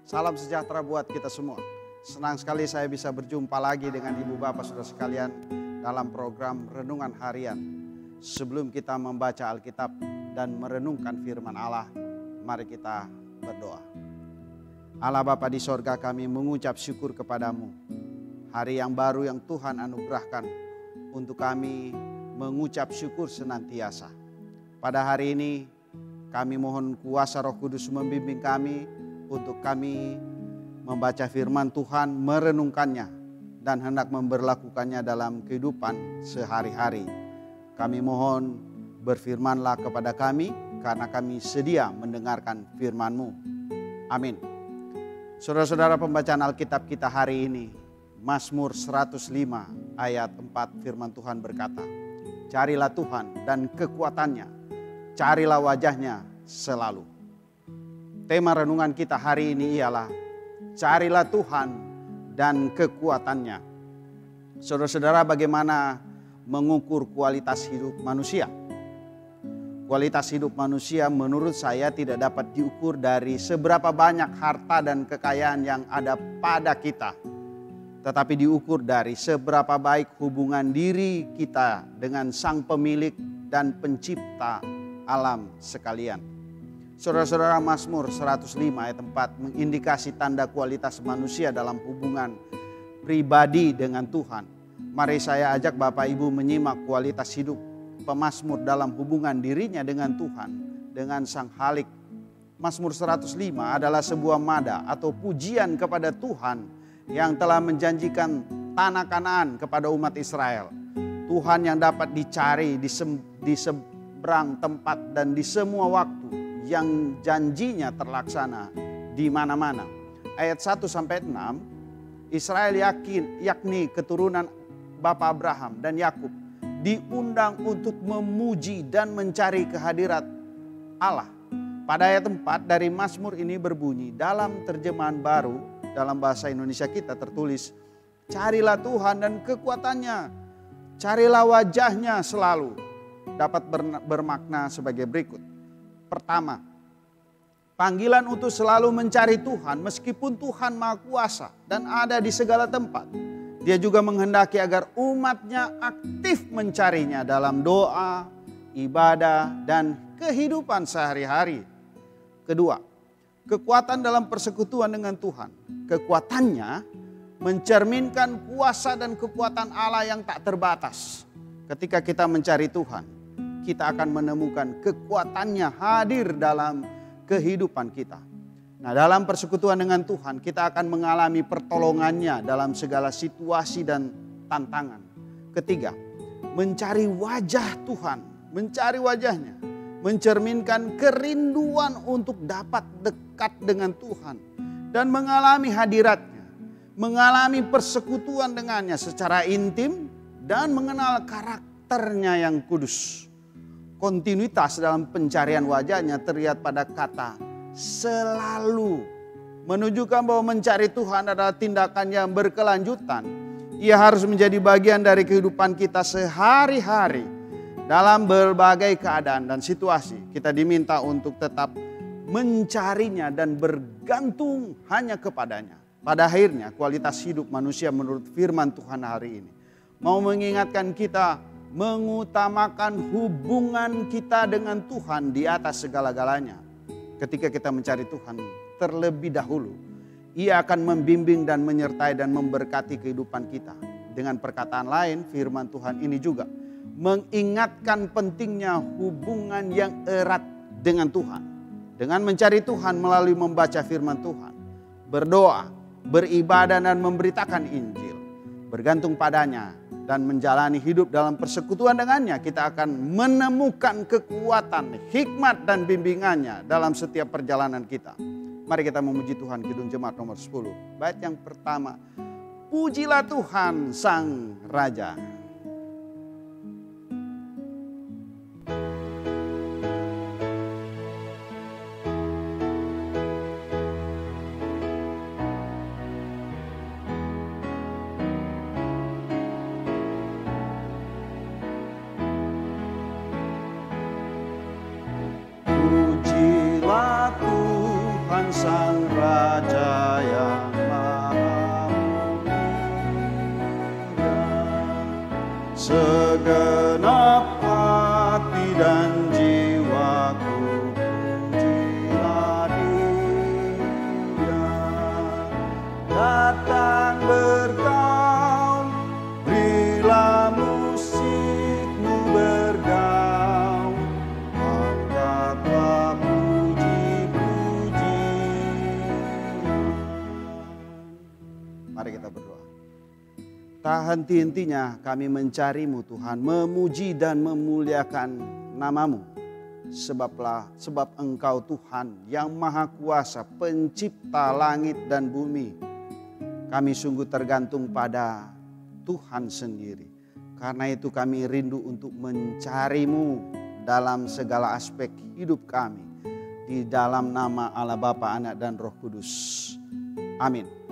Salam sejahtera buat kita semua. Senang sekali saya bisa berjumpa lagi dengan Ibu Bapak Saudara sekalian dalam program Renungan Harian. Sebelum kita membaca Alkitab dan merenungkan firman Allah, mari kita berdoa. Allah Bapa di sorga, kami mengucap syukur kepadamu. Hari yang baru yang Tuhan anugerahkan untuk kami mengucap syukur senantiasa. Pada hari ini kami mohon kuasa Roh Kudus membimbing kami untuk kami membaca firman Tuhan, merenungkannya dan hendak memberlakukannya dalam kehidupan sehari-hari. Kami mohon berfirmanlah kepada kami karena kami sedia mendengarkan firman-Mu. Amin. Saudara-saudara, pembacaan Alkitab kita hari ini, Mazmur 105 ayat 4, firman Tuhan berkata, "Carilah Tuhan dan kekuatannya, carilah wajahnya selalu." Tema renungan kita hari ini ialah carilah Tuhan dan kekuatannya. Saudara-saudara, bagaimana mengukur kualitas hidup manusia? Kualitas hidup manusia menurut saya tidak dapat diukur dari seberapa banyak harta dan kekayaan yang ada pada kita, tetapi diukur dari seberapa baik hubungan diri kita dengan Sang Pemilik dan Pencipta alam sekalian. Saudara-saudara, Mazmur 105 ayat 4 mengindikasi tanda kualitas manusia dalam hubungan pribadi dengan Tuhan. Mari saya ajak Bapak Ibu menyimak kualitas hidup pemazmur dalam hubungan dirinya dengan Tuhan, dengan Sang Khalik. Mazmur 105 adalah sebuah mada atau pujian kepada Tuhan yang telah menjanjikan tanah Kanaan kepada umat Israel. Tuhan yang dapat dicari di seberang tempat dan di semua waktu, yang janjinya terlaksana di mana-mana. Ayat 1-6, Israel yakni keturunan Bapa Abraham dan Yakub diundang untuk memuji dan mencari kehadirat Allah. Pada ayat 4 dari Mazmur ini berbunyi, dalam terjemahan baru dalam bahasa Indonesia kita tertulis, "Carilah Tuhan dan kekuatannya, carilah wajahnya selalu." Dapat bermakna sebagai berikut. Pertama, panggilan untuk selalu mencari Tuhan meskipun Tuhan Maha Kuasa dan ada di segala tempat. Dia juga menghendaki agar umatnya aktif mencarinya dalam doa, ibadah, dan kehidupan sehari-hari. Kedua, kekuatan dalam persekutuan dengan Tuhan. Kekuatannya mencerminkan kuasa dan kekuatan Allah yang tak terbatas. Ketika kita mencari Tuhan, kita akan menemukan kekuatannya hadir dalam kehidupan kita. Nah, dalam persekutuan dengan Tuhan, kita akan mengalami pertolongannya dalam segala situasi dan tantangan. Ketiga, mencari wajah Tuhan, mencari wajahnya, mencerminkan kerinduan untuk dapat dekat dengan Tuhan dan mengalami hadiratnya, mengalami persekutuan dengannya secara intim dan mengenal karakternya yang kudus. Kontinuitas dalam pencarian wajahnya terlihat pada kata selalu, menunjukkan bahwa mencari Tuhan adalah tindakan yang berkelanjutan. Ia harus menjadi bagian dari kehidupan kita sehari-hari. Dalam berbagai keadaan dan situasi, kita diminta untuk tetap mencarinya dan bergantung hanya kepadanya. Pada akhirnya, kualitas hidup manusia menurut firman Tuhan hari ini mau mengingatkan kita mengutamakan hubungan kita dengan Tuhan di atas segala-galanya. Ketika kita mencari Tuhan terlebih dahulu, Ia akan membimbing dan menyertai dan memberkati kehidupan kita. Dengan perkataan lain, firman Tuhan ini juga mengingatkan pentingnya hubungan yang erat dengan Tuhan. Dengan mencari Tuhan melalui membaca firman Tuhan, berdoa, beribadah dan memberitakan Injil, bergantung padanya, dan menjalani hidup dalam persekutuan dengannya, kita akan menemukan kekuatan, hikmat dan bimbingannya dalam setiap perjalanan kita. Mari kita memuji Tuhan, Kidung Jemaat nomor 10. Bait yang pertama, pujilah Tuhan Sang Raja. Sang Raja, segenap hati dan jiwaku pujilah Dia. Datang bergaul, berilah musikmu bergaul, angkatlah puji-pujian. Mari kita berdoa. Tak henti-hentinya kami mencari-Mu Tuhan, memuji dan memuliakan nama-Mu. Sebab Engkau Tuhan yang Maha Kuasa, pencipta langit dan bumi. Kami sungguh tergantung pada Tuhan sendiri. Karena itu kami rindu untuk mencari-Mu dalam segala aspek hidup kami. Di dalam nama Allah Bapa, Anak dan Roh Kudus. Amin.